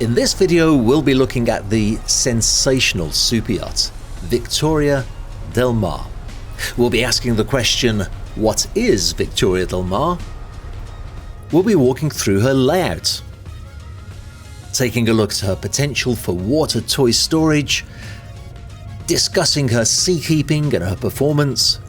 In this video, we'll be looking at the sensational superyacht, Victoria Del Mar. We'll be asking the question, what is Victoria Del Mar? We'll be walking through her layout, taking a look at her potential for water toy storage, discussing her seakeeping and her performance,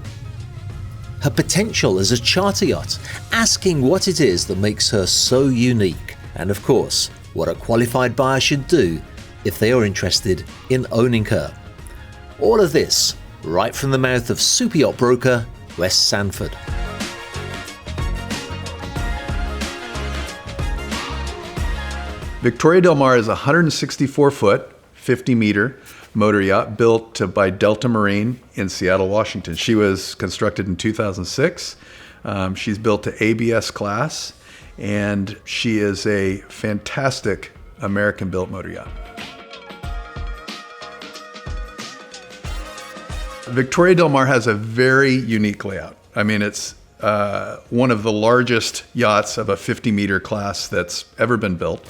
her potential as a charter yacht, asking what it is that makes her so unique, and of course, what a qualified buyer should do if they are interested in owning her. All of this right from the mouth of super yacht broker Wes Sanford. Victoria Del Mar is a 164-foot, 50-meter motor yacht built by Delta Marine in Seattle, Washington. She was constructed in 2006. She's built to ABS class, and she is a fantastic American-built motor yacht. Victoria Del Mar has a very unique layout. I mean, it's one of the largest yachts of a 50-meter class that's ever been built.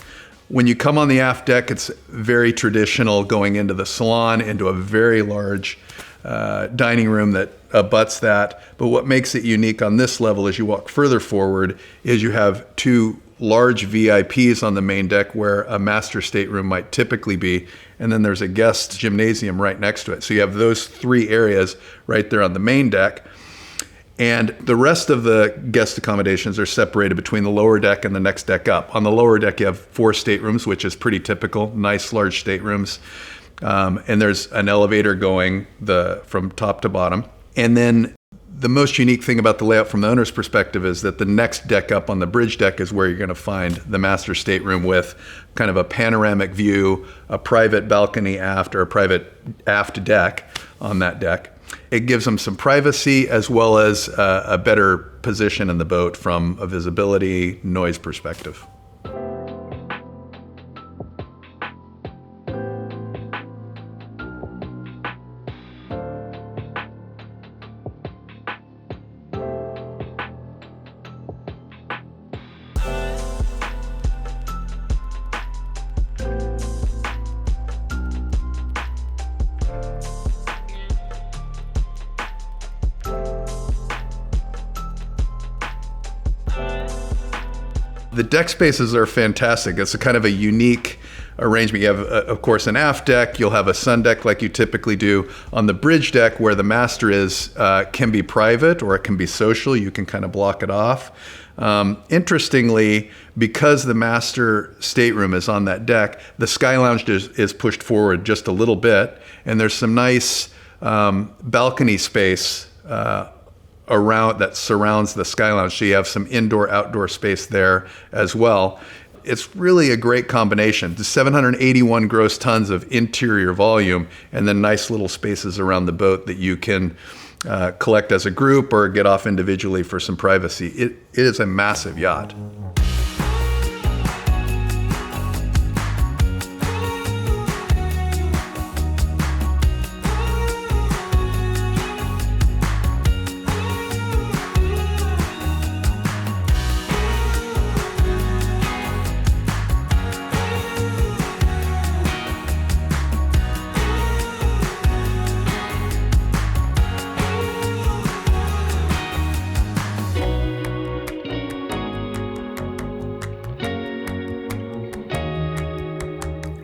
When you come on the aft deck, it's very traditional, going into the salon, into a very large dining room that abuts that. But what makes it unique on this level as you walk further forward is you have two large VIPs on the main deck where a master stateroom might typically be, and then there's a guest gymnasium right next to it. So you have those three areas right there on the main deck. And the rest of the guest accommodations are separated between the lower deck and the next deck up. On the lower deck, you have 4 staterooms, which is pretty typical, nice large staterooms. And there's an elevator going from top to bottom. And then the most unique thing about the layout from the owner's perspective is that the next deck up on the bridge deck is where you're going to find the master stateroom with kind of a panoramic view, a private balcony aft, or a private aft deck on that deck. It gives them some privacy as well as a better position in the boat from a visibility, noise perspective. The deck spaces are fantastic. It's a kind of a unique arrangement. You have, of course, an aft deck. You'll have a sun deck like you typically do. On the bridge deck, where the master is, can be private or it can be social. You can kind of block it off. Interestingly, because the master stateroom is on that deck, the sky lounge is pushed forward just a little bit, and there's some nice balcony space around that surrounds the sky lounge. So you have some indoor-outdoor space there as well. It's really a great combination. The 781 gross tons of interior volume, and then nice little spaces around the boat that you can collect as a group or get off individually for some privacy. It is a massive yacht.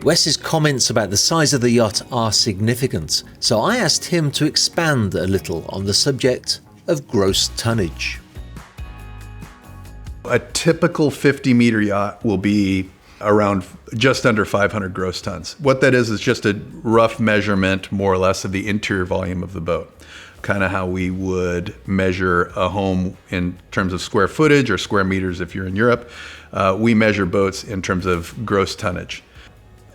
Wes's comments about the size of the yacht are significant, so I asked him to expand a little on the subject of gross tonnage. A typical 50-meter yacht will be around just under 500 gross tons. What that is just a rough measurement, more or less, of the interior volume of the boat. Kind of how we would measure a home in terms of square footage or square meters if you're in Europe. We measure boats in terms of gross tonnage.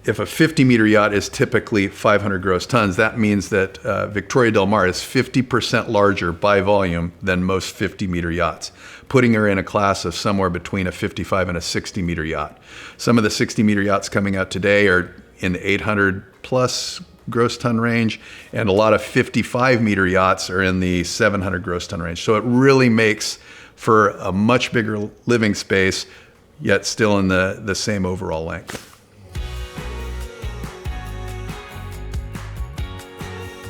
If a 50-meter yacht is typically 500 gross tons, that means that Victoria Del Mar is 50% larger by volume than most 50-meter yachts, putting her in a class of somewhere between a 55 and a 60-meter yacht. Some of the 60-meter yachts coming out today are in the 800 plus gross ton range, and a lot of 55-meter yachts are in the 700 gross ton range. So it really makes for a much bigger living space, yet still in the same overall length.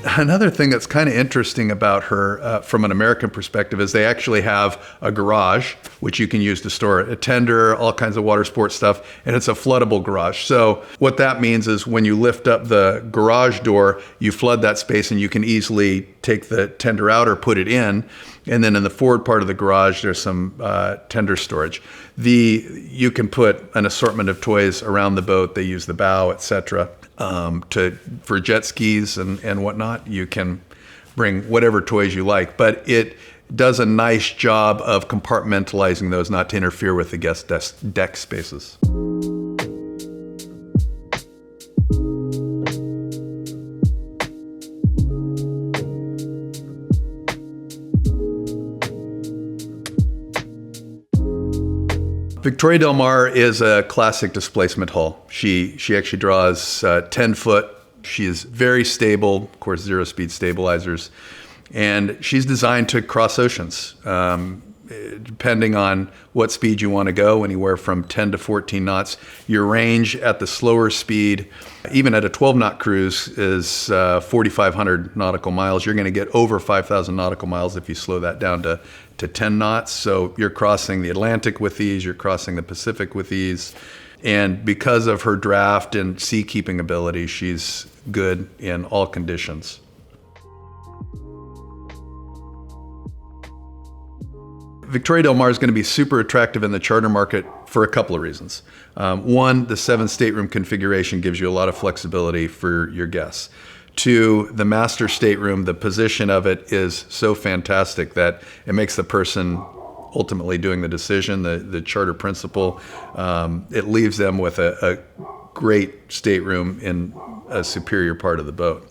Another thing that's kind of interesting about her from an American perspective is they actually have a garage, which you can use to store a tender, all kinds of water sports stuff, and it's a floodable garage. So what that means is when you lift up the garage door, you flood that space and you can easily take the tender out or put it in. And then in the forward part of the garage, there's some tender storage. You can put an assortment of toys around the boat. They use the bow, etc. For jet skis and whatnot. You can bring whatever toys you like, but it does a nice job of compartmentalizing those, not to interfere with the guest deck spaces. Victoria Del Mar is a classic displacement hull. She actually draws 10 foot. She is very stable, of course, 0-speed stabilizers. And she's designed to cross oceans, depending on what speed you want to go, anywhere from 10 to 14 knots. Your range at the slower speed, even at a 12-knot cruise, is 4,500 nautical miles. You're going to get over 5,000 nautical miles if you slow that down to 10 knots. So you're crossing the Atlantic with ease, you're crossing the Pacific with ease. And because of her draft and seakeeping ability, she's good in all conditions. Victoria Del Mar is going to be super attractive in the charter market for a couple of reasons. One, the 7-stateroom configuration gives you a lot of flexibility for your guests. Two, the master stateroom, the position of it is so fantastic that it makes the person ultimately doing the decision, the charter principal, it leaves them with a great stateroom in a superior part of the boat.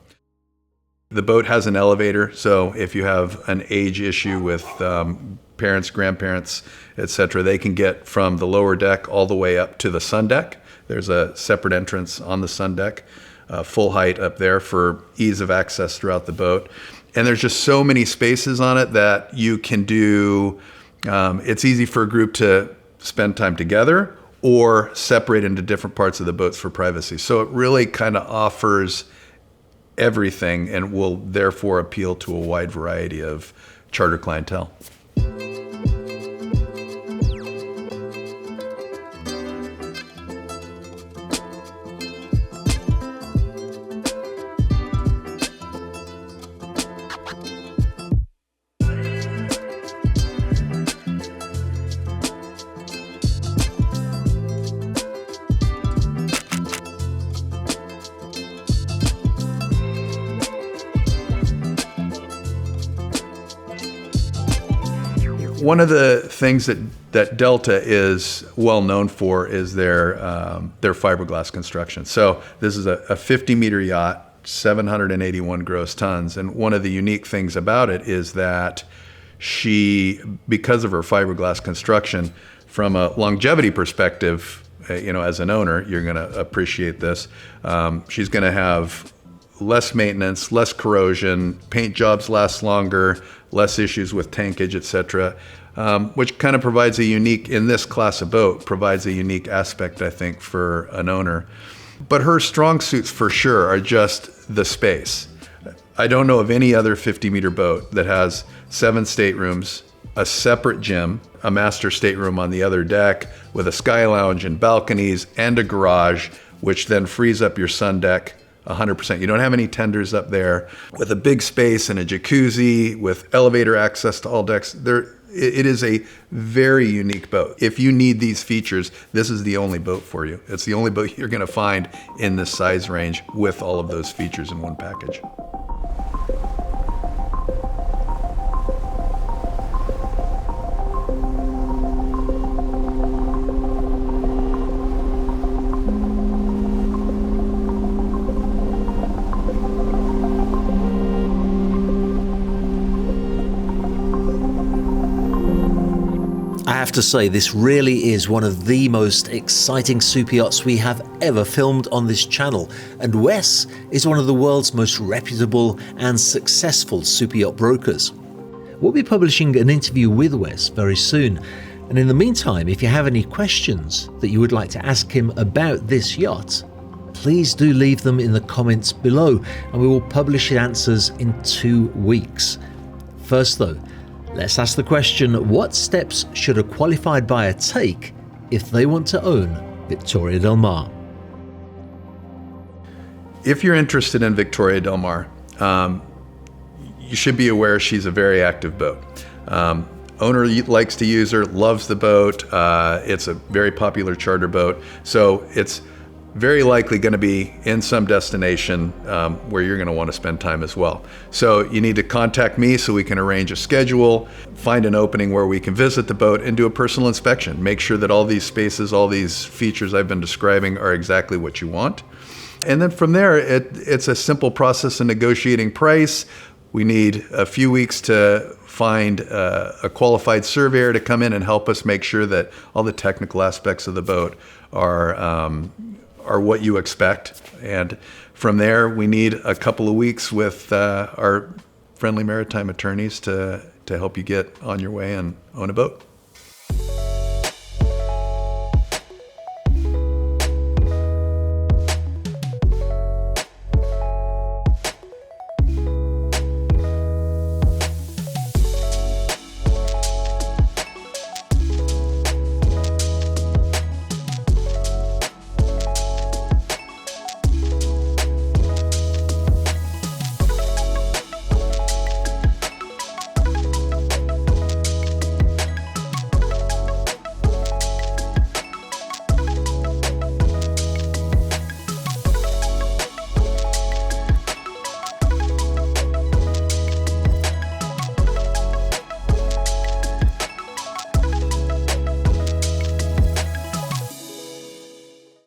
The boat has an elevator, so if you have an age issue with parents, grandparents, etc., they can get from the lower deck all the way up to the sun deck. There's a separate entrance on the sun deck. Full height up there for ease of access throughout the boat. And there's just so many spaces on it that you can do, it's easy for a group to spend time together or separate into different parts of the boats for privacy. So it really kind of offers everything and will therefore appeal to a wide variety of charter clientele. One of the things that Delta is well known for is their fiberglass construction. So this is a 50-meter yacht, 781 gross tons. And one of the unique things about it is that she, because of her fiberglass construction, from a longevity perspective, as an owner, you're going to appreciate this. She's going to have less maintenance, less corrosion, paint jobs last longer, less issues with tankage, etc., which kind of provides in this class of boat, provides a unique aspect, I think, for an owner. But her strong suits for sure are just the space. I don't know of any other 50-meter boat that has 7 staterooms, a separate gym, a master stateroom on the other deck with a sky lounge and balconies and a garage, which then frees up your sun deck 100%. You don't have any tenders up there, with a big space and a jacuzzi with elevator access to all decks. It is a very unique boat. If you need these features, this is the only boat for you. It's the only boat you're going to find in this size range with all of those features in one package. I have to say, this really is one of the most exciting super yachts we have ever filmed on this channel, and Wes is one of the world's most reputable and successful super yacht brokers. We'll be publishing an interview with Wes very soon, and in the meantime, if you have any questions that you would like to ask him about this yacht, please do leave them in the comments below and we will publish the answers in 2 weeks. First though, let's ask the question, what steps should a qualified buyer take if they want to own Victoria Del Mar? If you're interested in Victoria Del Mar, you should be aware she's a very active boat. Owner likes to use her, loves the boat. It's a very popular charter boat. So it's very likely going to be in some destination where you're going to want to spend time as well. So you need to contact me so we can arrange a schedule, find an opening where we can visit the boat and do a personal inspection. Make sure that all these spaces, all these features I've been describing are exactly what you want. And then from there, it's a simple process of negotiating price. We need a few weeks to find a qualified surveyor to come in and help us make sure that all the technical aspects of the boat are what you expect. And from there, we need a couple of weeks with our friendly maritime attorneys to help you get on your way and own a boat.